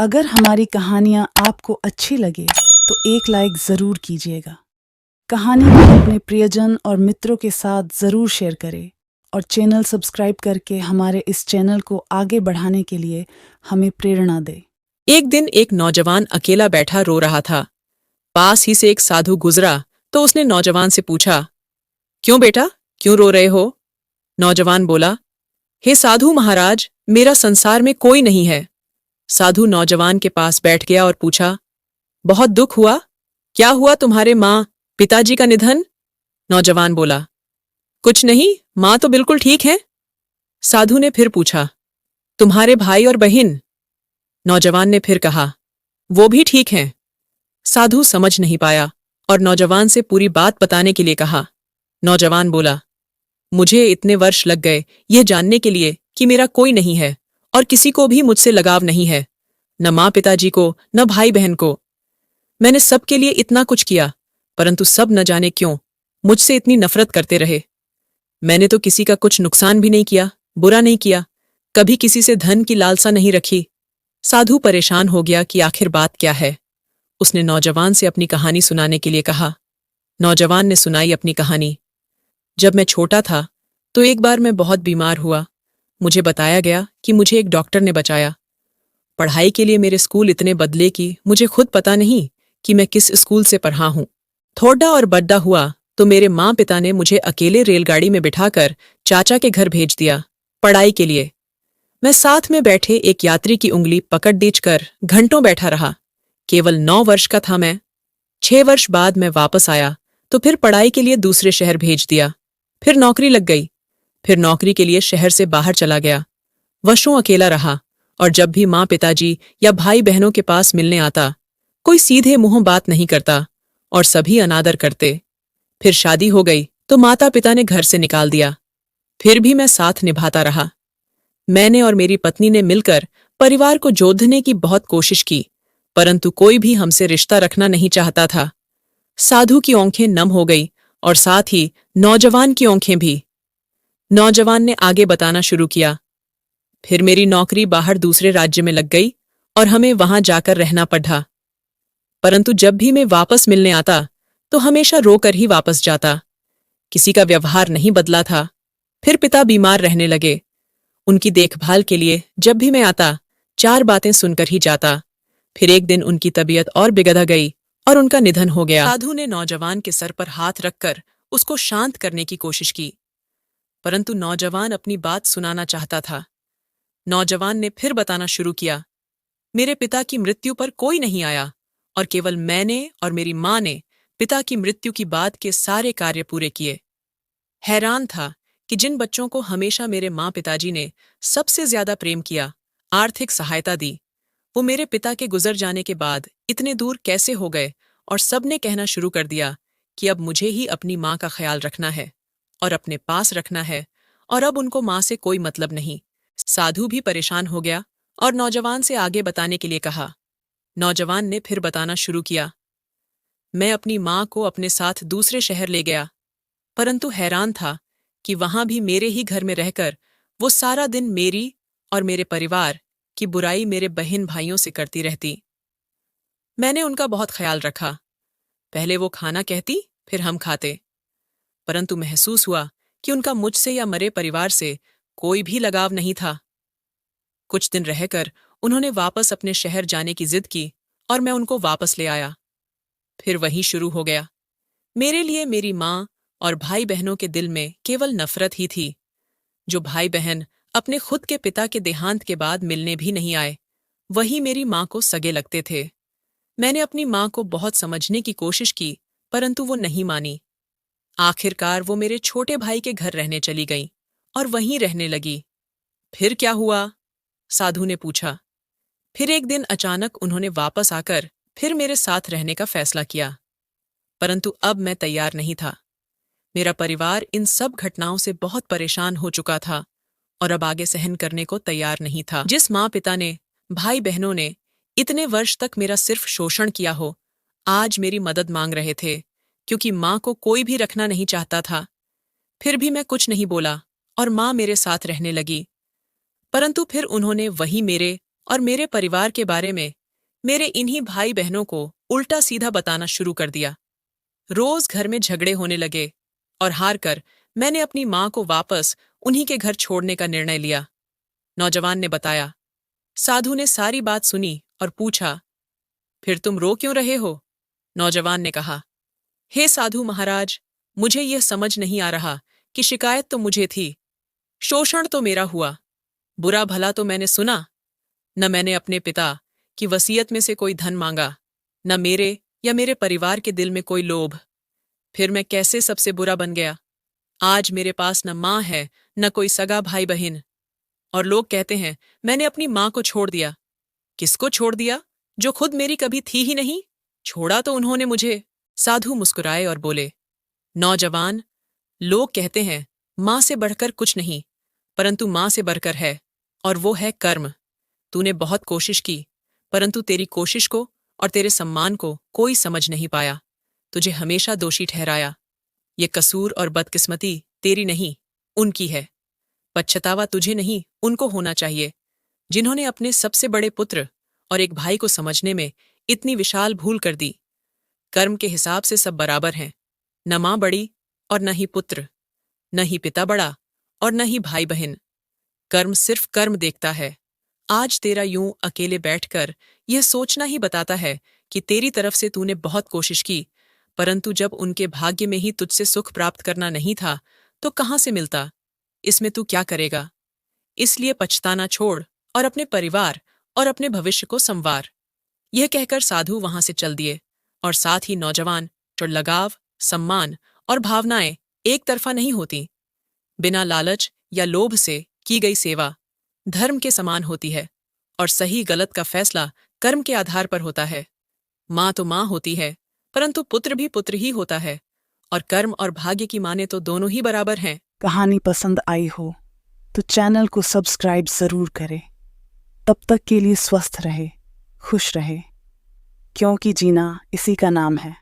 अगर हमारी कहानियाँ आपको अच्छी लगे तो एक लाइक ज़रूर कीजिएगा। कहानी को अपने प्रियजन और मित्रों के साथ ज़रूर शेयर करें और चैनल सब्सक्राइब करके हमारे इस चैनल को आगे बढ़ाने के लिए हमें प्रेरणा दें। एक दिन एक नौजवान अकेला बैठा रो रहा था। पास ही से एक साधु गुजरा तो उसने नौजवान से पूछा, क्यों बेटा, क्यों रो रहे हो? नौजवान बोला, हे साधु महाराज, मेरा संसार में कोई नहीं है। साधु नौजवान के पास बैठ गया और पूछा, बहुत दुख हुआ? क्या हुआ तुम्हारे माँ पिताजी का निधन? नौजवान बोला, कुछ नहीं, माँ तो बिल्कुल ठीक है। साधु ने फिर पूछा, तुम्हारे भाई और बहन? नौजवान ने फिर कहा, वो भी ठीक हैं। साधु समझ नहीं पाया और नौजवान से पूरी बात बताने के लिए कहा। नौजवान बोला, मुझे इतने वर्ष लग गए यह जानने के लिए कि मेरा कोई नहीं है और किसी को भी मुझसे लगाव नहीं है, न माँ पिताजी को, न भाई बहन को। मैंने सबके लिए इतना कुछ किया, परंतु सब न जाने क्यों मुझसे इतनी नफरत करते रहे। मैंने तो किसी का कुछ नुकसान भी नहीं किया, बुरा नहीं किया, कभी किसी से धन की लालसा नहीं रखी। साधु परेशान हो गया कि आखिर बात क्या है। उसने नौजवान से अपनी कहानी सुनाने के लिए कहा। नौजवान ने सुनाई अपनी कहानी। जब मैं छोटा था तो एक बार मैं बहुत बीमार हुआ। मुझे बताया गया कि मुझे एक डॉक्टर ने बचाया। पढ़ाई के लिए मेरे स्कूल इतने बदले कि मुझे खुद पता नहीं कि मैं किस स्कूल से पढ़ा हूं। थोड़ा और बड़ा हुआ तो मेरे माँ पिता ने मुझे अकेले रेलगाड़ी में बिठाकर चाचा के घर भेज दिया पढ़ाई के लिए। मैं साथ में बैठे एक यात्री की उंगली पकड़ दींचकर घंटों बैठा रहा। केवल 9 वर्ष का था मैं। 6 वर्ष बाद मैं वापस आया तो फिर पढ़ाई के लिए दूसरे शहर भेज दिया। फिर नौकरी लग गई। फिर नौकरी के लिए शहर से बाहर चला गया। वर्षों अकेला रहा और जब भी माँ पिताजी या भाई बहनों के पास मिलने आता, कोई सीधे मुंह बात नहीं करता और सभी अनादर करते। फिर शादी हो गई तो माता पिता ने घर से निकाल दिया। फिर भी मैं साथ निभाता रहा। मैंने और मेरी पत्नी ने मिलकर परिवार को जोड़ने की बहुत कोशिश की, परंतु कोई भी हमसे रिश्ता रखना नहीं चाहता था। साधु की आंखें नम हो गई और साथ ही नौजवान की आंखें भी। नौजवान ने आगे बताना शुरू किया। फिर मेरी नौकरी बाहर दूसरे राज्य में लग गई और हमें वहां जाकर रहना पड़ा। परंतु जब भी मैं वापस मिलने आता तो हमेशा रोकर ही वापस जाता। किसी का व्यवहार नहीं बदला था। फिर पिता बीमार रहने लगे। उनकी देखभाल के लिए जब भी मैं आता 4 बातें सुनकर ही जाता। फिर एक दिन उनकी तबीयत और बिगड़ गई और उनका निधन हो गया। साधु ने नौजवान के सर पर हाथ रखकर उसको शांत करने की कोशिश की, परंतु नौजवान अपनी बात सुनाना चाहता था। नौजवान ने फिर बताना शुरू किया, मेरे पिता की मृत्यु पर कोई नहीं आया और केवल मैंने और मेरी माँ ने पिता की मृत्यु की बाद के सारे कार्य पूरे किए। हैरान था कि जिन बच्चों को हमेशा मेरे माँ पिताजी ने सबसे ज्यादा प्रेम किया, आर्थिक सहायता दी, वो मेरे पिता के गुजर जाने के बाद इतने दूर कैसे हो गए और सबने कहना शुरू कर दिया कि अब मुझे ही अपनी माँ का ख्याल रखना है और अपने पास रखना है और अब उनको माँ से कोई मतलब नहीं। साधु भी परेशान हो गया और नौजवान से आगे बताने के लिए कहा। नौजवान ने फिर बताना शुरू किया, मैं अपनी माँ को अपने साथ दूसरे शहर ले गया, परंतु हैरान था कि वहां भी मेरे ही घर में रहकर वो सारा दिन मेरी और मेरे परिवार की बुराई मेरे बहन भाइयों से करती रहती। मैंने उनका बहुत ख्याल रखा। पहले वो खाना कहती, फिर हम खाते, परंतु महसूस हुआ कि उनका मुझसे या मरे परिवार से कोई भी लगाव नहीं था। कुछ दिन रहकर उन्होंने वापस अपने शहर जाने की जिद की और मैं उनको वापस ले आया। फिर वही शुरू हो गया। मेरे लिए मेरी माँ और भाई बहनों के दिल में केवल नफरत ही थी। जो भाई बहन अपने खुद के पिता के देहांत के बाद मिलने भी नहीं आए, वही मेरी माँ को सगे लगते थे। मैंने अपनी माँ को बहुत समझने की कोशिश की, परंतु वो नहीं मानी। आखिरकार वो मेरे छोटे भाई के घर रहने चली गई और वहीं रहने लगी। फिर क्या हुआ? साधु ने पूछा। फिर एक दिन अचानक उन्होंने वापस आकर फिर मेरे साथ रहने का फैसला किया, परंतु अब मैं तैयार नहीं था। मेरा परिवार इन सब घटनाओं से बहुत परेशान हो चुका था और अब आगे सहन करने को तैयार नहीं था। जिस माँ पिता ने, भाई बहनों ने इतने वर्ष तक मेरा सिर्फ शोषण किया हो, आज मेरी मदद मांग रहे थे, क्योंकि माँ को कोई भी रखना नहीं चाहता था। फिर भी मैं कुछ नहीं बोला और माँ मेरे साथ रहने लगी, परंतु फिर उन्होंने वही मेरे और मेरे परिवार के बारे में, मेरे इन्हीं भाई बहनों को उल्टा सीधा बताना शुरू कर दिया। रोज घर में झगड़े होने लगे और हार कर मैंने अपनी माँ को वापस उन्हीं के घर छोड़ने का निर्णय लिया। नौजवान ने बताया। साधु ने सारी बात सुनी और पूछा, फिर तुम रो क्यों रहे हो? नौजवान ने कहा, हे साधु महाराज, मुझे यह समझ नहीं आ रहा कि शिकायत तो मुझे थी, शोषण तो मेरा हुआ, बुरा भला तो मैंने सुना। न मैंने अपने पिता की वसीयत में से कोई धन मांगा, न मेरे या मेरे परिवार के दिल में कोई लोभ। फिर मैं कैसे सबसे बुरा बन गया? आज मेरे पास न माँ है, न कोई सगा भाई बहन। और लोग कहते हैं मैंने अपनी माँ को छोड़ दिया। किसको छोड़ दिया? जो खुद मेरी कभी थी ही नहीं। छोड़ा तो उन्होंने मुझे। साधु मुस्कुराए और बोले, नौजवान, लोग कहते हैं माँ से बढ़कर कुछ नहीं, परंतु माँ से बढ़कर है, और वो है कर्म। तूने बहुत कोशिश की, परंतु तेरी कोशिश को और तेरे सम्मान को कोई समझ नहीं पाया। तुझे हमेशा दोषी ठहराया। ये कसूर और बदकिस्मती तेरी नहीं, उनकी है। पछतावा तुझे नहीं, उनको होना चाहिए, जिन्होंने अपने सबसे बड़े पुत्र और एक भाई को समझने में इतनी विशाल भूल कर दी। कर्म के हिसाब से सब बराबर हैं, न माँ बड़ी और न ही पुत्र, न ही पिता बड़ा और न ही भाई बहन। कर्म सिर्फ कर्म देखता है। आज तेरा यूं अकेले बैठकर यह सोचना ही बताता है कि तेरी तरफ से तूने बहुत कोशिश की, परंतु जब उनके भाग्य में ही तुझसे सुख प्राप्त करना नहीं था तो कहाँ से मिलता? इसमें तू क्या करेगा? इसलिए पछताना छोड़ और अपने परिवार और अपने भविष्य को संवार। यह कहकर साधु वहां से चल दिए और साथ ही नौजवान जो लगाव, सम्मान और भावनाएं एक तरफा नहीं होती। बिना लालच या लोभ से की गई सेवा धर्म के समान होती है और सही गलत का फैसला कर्म के आधार पर होता है। माँ तो माँ होती है, परंतु पुत्र भी पुत्र ही होता है, और कर्म और भाग्य की माने तो दोनों ही बराबर हैं। कहानी पसंद आई हो तो चैनल को सब्सक्राइब जरूर करें। तब तक के लिए स्वस्थ रहे, खुश रहे, क्योंकि जीना इसी का नाम है।